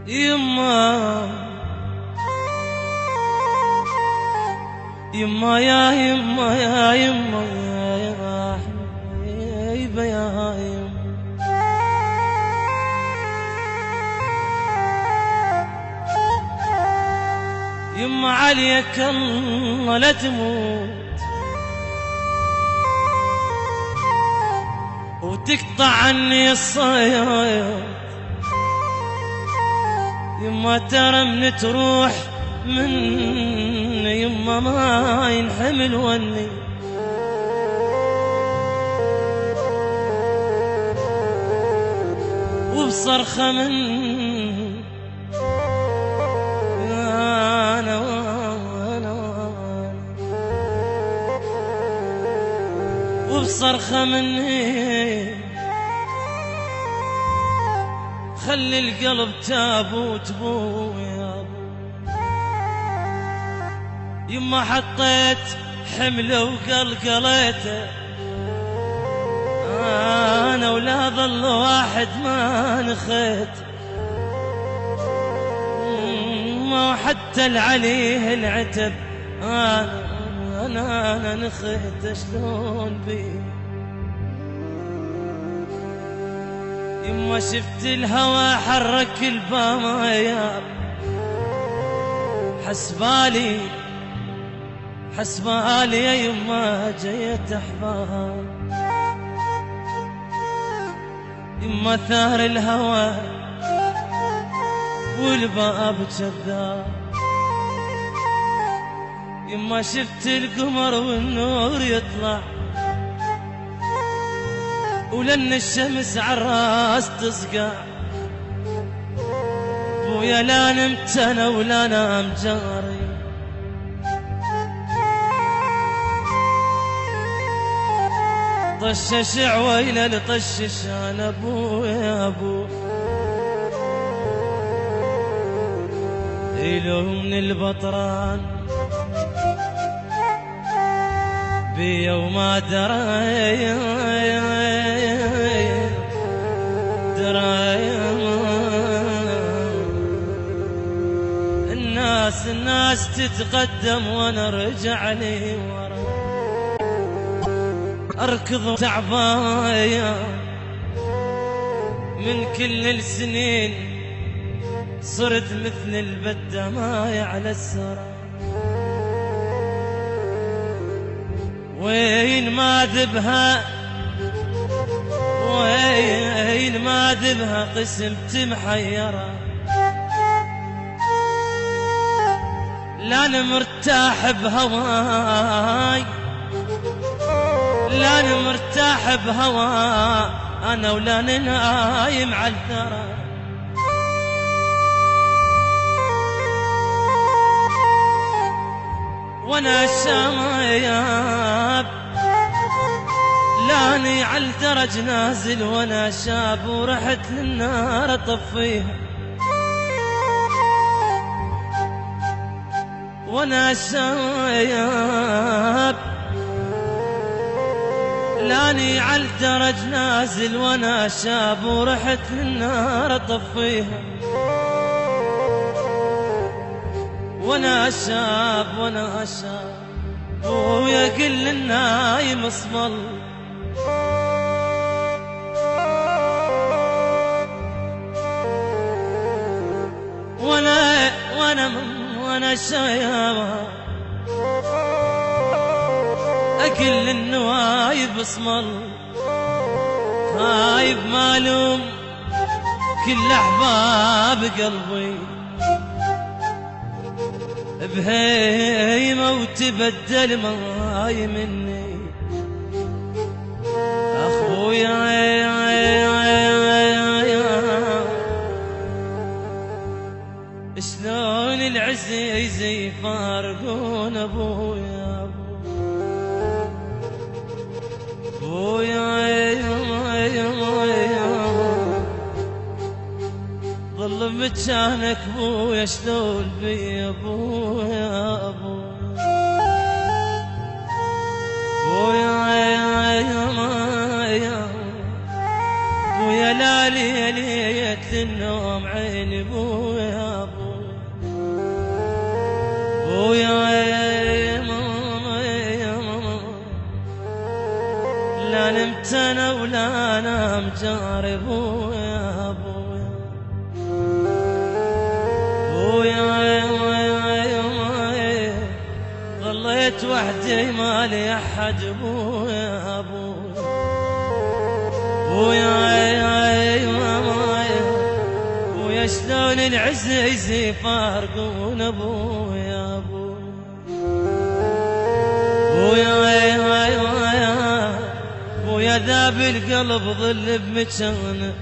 يما يما يا يما يا يما يا حبيبة يا يما يما عليك الله لا تموت وتقطع عني الصياد يما ترى من تروح مني يما ما ينحمل وني وبصرخة من أنا وبصرخة مني خلي القلب تابوت بو يا ابو يما حطيت حمله وقلقليته انا ولا ظل واحد ما نخيت ما حتى العليه العتب انا نخيت شلون بيه يما شفت الهوى حرك الباياب حسبالي يا يما جيت احباب يما ثار الهوى والباب كذاب يما شفت القمر والنور يطلع ولن الشمس عالراس تصقع بويا لا نمت انا ولا نام جاري طشش عويله لطشش انا ابو يا ابو إلو من البطران بيا وما درى الناس تتقدم وانا ارجع لي ورا اركض تعبايا من كل السنين صرت مثل البدة ماي على السرى وين ما ذبها وين ما ذبها قسمت محيرة لا انا مرتاح بهواي لا انا مرتاح بهواي انا ولا نايم على الثرى وانا شايب لاني على الدرج نازل وانا شاب ورحت للنار اطفيها وانا شايب لاني على الدرج نازل وانا شاب ورحت للنار اطفيها وانا شاب ويا قل النايم اصمل وانا شايب اكل النوايب اصمل خايب مالوم كل احباب قلبي بهيمة وتبدل ماي مني اخويا شلون العزيز يفارقون ابويا ظل مكانك بويا شلون بي ابويا بويا لا ليليت للنوم عيني بويا بويا يا ماما يا ماما لا نمت انا ولا نام جاري بويا بويا بويا ظليت وحدي مالي احد بويا بويا يا ماما بويا شلون العزيز يفارقون ابويا بويا ذاب القلب ظل بمكانه